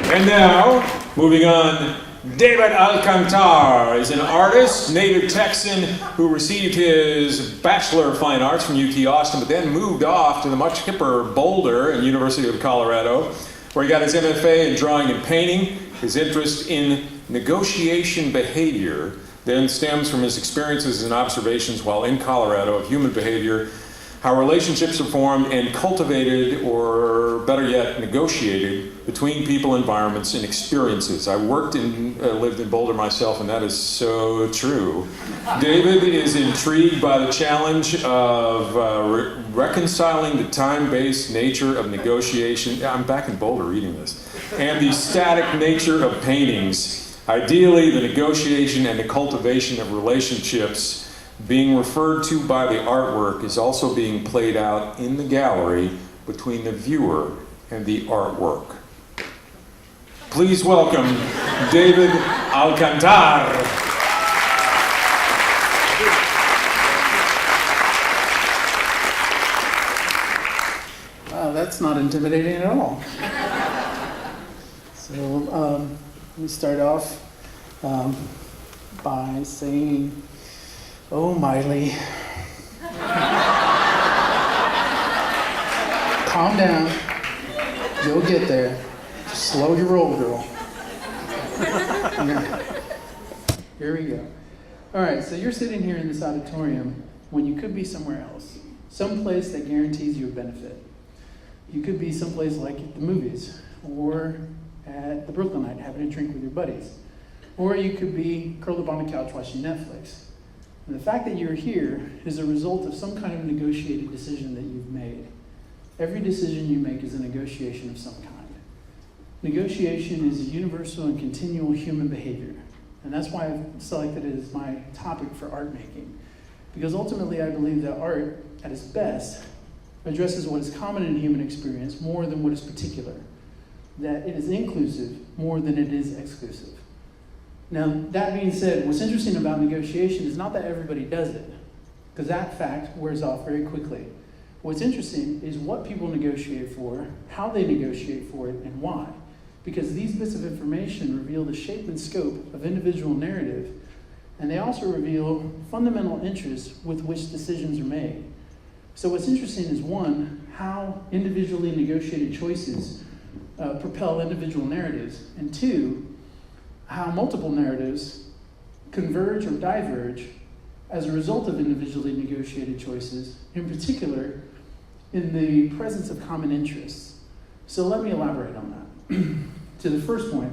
And now, moving on, David Alcantar is an artist, native Texan, who received his Bachelor of Fine Arts from UT Austin, but then moved off to the much hipper Boulder and University of Colorado, where he got his MFA in drawing and painting. His interest in negotiation behavior then stems from his experiences and observations while in Colorado of human behavior, how relationships are formed and cultivated, or better yet, negotiated between people, environments, and experiences. I lived in Boulder myself, and that is so true. David is intrigued by the challenge of reconciling the time-based nature of negotiation. I'm back in Boulder reading this. And the static nature of paintings. Ideally, the negotiation and the cultivation of relationships being referred to by the artwork is also being played out in the gallery between the viewer and the artwork. Please welcome David Alcantar. Wow, that's not intimidating at all. So let me start off by saying, oh, Miley. Calm down. You'll get there. Just slow your roll, girl. Here we go. All right, so you're sitting here in this auditorium when you could be somewhere else. Someplace that guarantees you a benefit. You could be someplace like at the movies, or at the Brooklynite having a drink with your buddies. Or you could be curled up on the couch watching Netflix. And the fact that you're here is a result of some kind of negotiated decision that you've made. Every decision you make is a negotiation of some kind. Negotiation is a universal and continual human behavior. And that's why I've selected it as my topic for art making. Because ultimately I believe that art, at its best, addresses what is common in human experience more than what is particular. That it is inclusive more than it is exclusive. Now, that being said, what's interesting about negotiation is not that everybody does it, because that fact wears off very quickly. What's interesting is what people negotiate for, how they negotiate for it, and why. Because these bits of information reveal the shape and scope of individual narrative, and they also reveal fundamental interests with which decisions are made. So what's interesting is, one, how individually negotiated choices propel individual narratives, and two, how multiple narratives converge or diverge as a result of individually negotiated choices, in particular, in the presence of common interests. So let me elaborate on that. To the first point,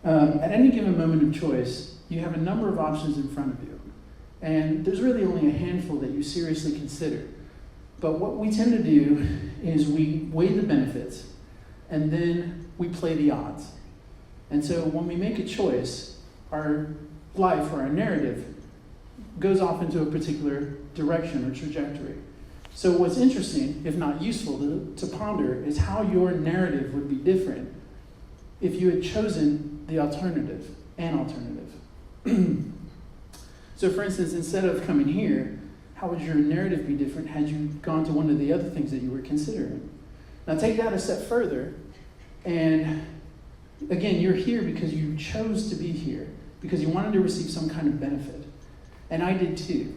at any given moment of choice, you have a number of options in front of you. And there's really only a handful that you seriously consider. But what we tend to do is we weigh the benefits, and then we play the odds. And so when we make a choice, our life or our narrative goes off into a particular direction or trajectory. So what's interesting, if not useful to ponder, is how your narrative would be different if you had chosen the alternative, an alternative. So for instance, instead of coming here, how would your narrative be different had you gone to one of the other things that you were considering? Now take that a step further, and again, you're here because you chose to be here, because you wanted to receive some kind of benefit. And I did too.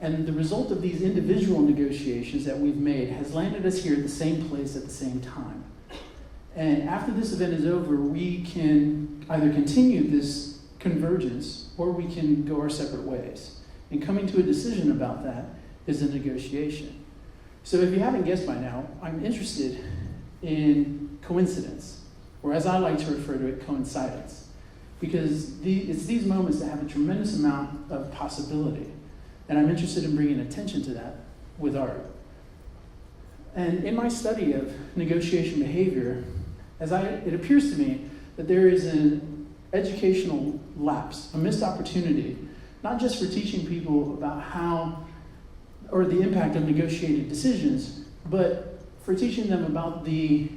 And the result of these individual negotiations that we've made has landed us here at the same place at the same time. And after this event is over, we can either continue this convergence or we can go our separate ways. And coming to a decision about that is a negotiation. So if you haven't guessed by now, I'm interested in coincidence, or as I like to refer to it, coincidence. Because it's these moments that have a tremendous amount of possibility. And I'm interested in bringing attention to that with art. And in my study of negotiation behavior, it appears to me that there is an educational lapse, a missed opportunity, not just for teaching people about how, or the impact of negotiated decisions, but for teaching them about the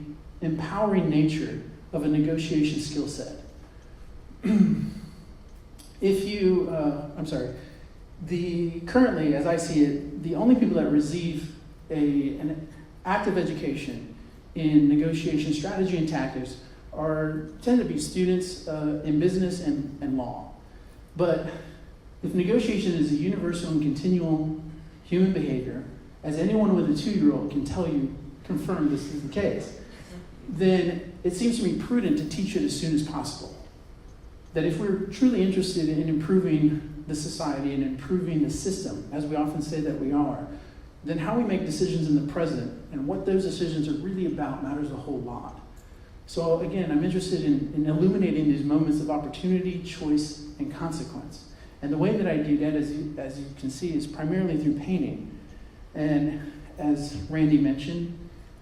empowering nature of a negotiation skill set. Currently, as I see it, the only people that receive an active education in negotiation strategy and tactics tend to be students in business and law. But if negotiation is a universal and continual human behavior, as anyone with a 2-year-old can tell you, confirm this is the case, then it seems to me prudent to teach it as soon as possible. That if we're truly interested in improving the society and improving the system, as we often say that we are, then how we make decisions in the present and what those decisions are really about matters a whole lot. So again, I'm interested in illuminating these moments of opportunity, choice, and consequence. And the way that I do that, as you can see, is primarily through painting. And as Randy mentioned,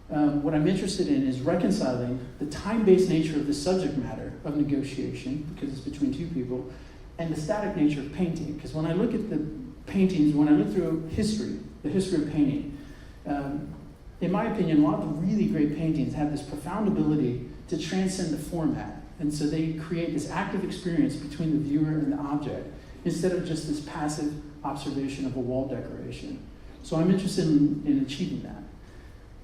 what I'm interested in is reconciling the time-based nature of the subject matter of negotiation, because it's between two people, and the static nature of painting. Because when I look at the paintings, when I look through history, the history of painting, in my opinion, a lot of the really great paintings have this profound ability to transcend the format. And so they create this active experience between the viewer and the object, instead of just this passive observation of a wall decoration. So I'm interested in achieving that.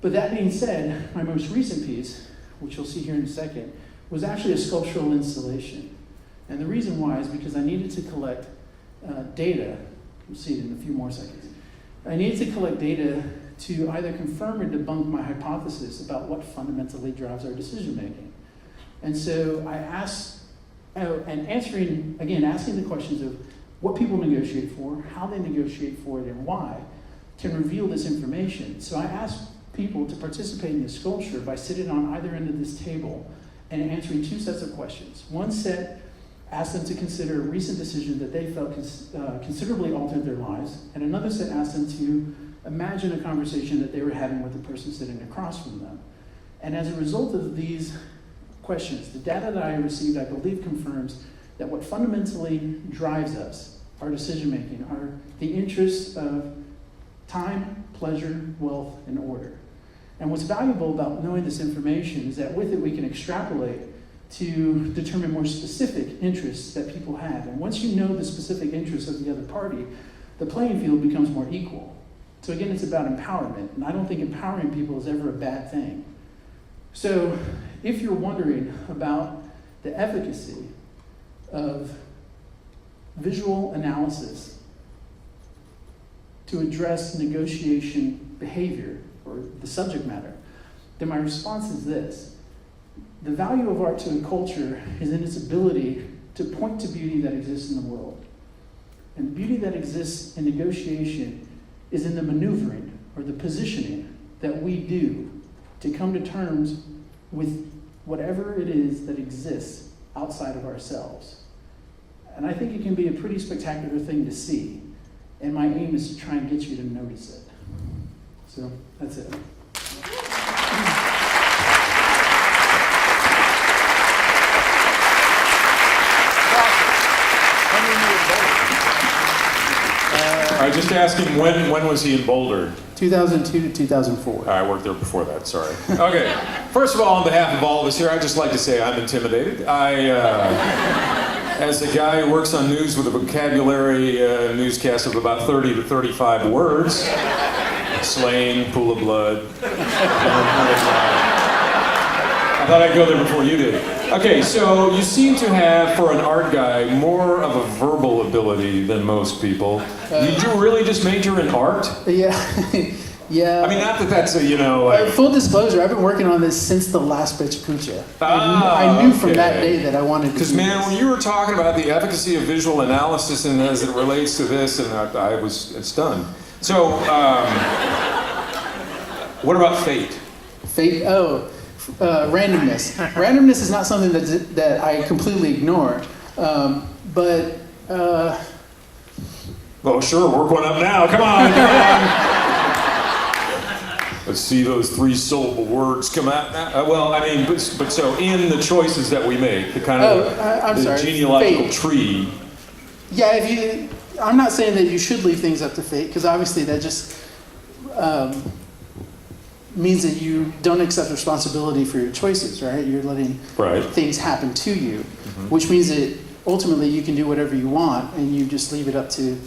But that being said, my most recent piece, which you'll see here in a second, was actually a sculptural installation. And the reason why is because I needed to collect data. You'll see it in a few more seconds. I needed to collect data to either confirm or debunk my hypothesis about what fundamentally drives our decision making. And so I asked, and asking the questions of what people negotiate for, how they negotiate for it, and why, can reveal this information. So I asked people to participate in the sculpture by sitting on either end of this table and answering 2 sets of questions. One set asked them to consider a recent decision that they felt considerably altered their lives, and another set asked them to imagine a conversation that they were having with the person sitting across from them. And as a result of these questions, the data that I received, I believe, confirms that what fundamentally drives us, our decision making, are the interests of time, pleasure, wealth, and order. And what's valuable about knowing this information is that with it we can extrapolate to determine more specific interests that people have. And once you know the specific interests of the other party, the playing field becomes more equal. So again, it's about empowerment, and I don't think empowering people is ever a bad thing. So if you're wondering about the efficacy of visual analysis to address negotiation behavior, or the subject matter, then my response is this. The value of art to a culture is in its ability to point to beauty that exists in the world. And the beauty that exists in negotiation is in the maneuvering, or the positioning, that we do to come to terms with whatever it is that exists outside of ourselves. And I think it can be a pretty spectacular thing to see. And my aim is to try and get you to notice it. So that's it. I just asked him when was he in Boulder? 2002 to 2004. I worked there before that, sorry. Okay, first of all, on behalf of all of us here, I'd just like to say I'm intimidated. As a guy who works on news with a vocabulary newscast of about 30 to 35 words, slain, pool of blood. I thought I'd go there before you did. Okay, so you seem to have, for an art guy, more of a verbal ability than most people. Did you really just major in art? Yeah. Yeah. I mean, not that that's a, full disclosure, I've been working on this since the last PechaKucha. I knew from that day that I wanted to. Because, man, when you were talking about the efficacy of visual analysis and as it relates to this, and I was stunned. So, what about fate? Fate? Randomness. Randomness is not something that I completely ignore. But. Well, sure, work one up now. Come on, come on. Let's see those 3-syllable words come out now. Well, I mean, but so in the choices that we make, the kind of genealogical tree. Yeah, I'm not saying that you should leave things up to fate, because obviously that just means that you don't accept responsibility for your choices, right? You're letting things happen to you, which means that ultimately you can do whatever you want, and you just leave it up to.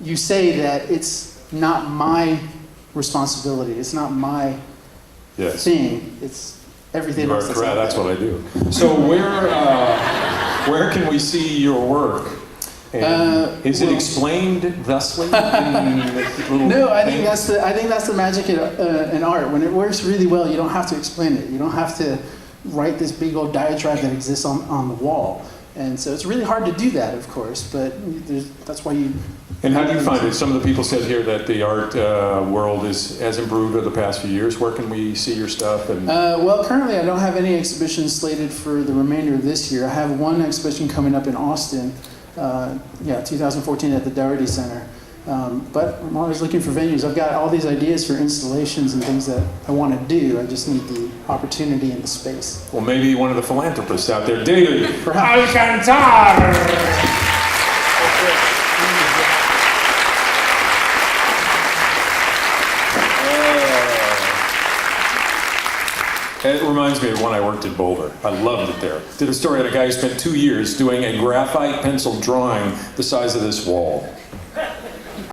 You say that it's not my responsibility. It's not my thing. everything You are else that's correct. out That's there. what I do. So where can we see your work? And is it explained thusly? No, I think that's the magic in art. When it works really well, you don't have to explain it. You don't have to write this big old diatribe that exists on the wall. And so it's really hard to do that, of course, but that's why you... And how do you find it? Some of the people said here that the art world has improved over the past few years. Where can we see your stuff? And Well, currently I don't have any exhibitions slated for the remainder of this year. I have one exhibition coming up in Austin, 2014 at the Doherty Center. But I'm always looking for venues. I've got all these ideas for installations and things that I want to do. I just need the opportunity and the space. well, maybe one of the philanthropists out there, David Alcantar. It reminds me of when I worked in Boulder. I loved it there. Did a story on a guy who spent 2 years doing a graphite pencil drawing the size of this wall.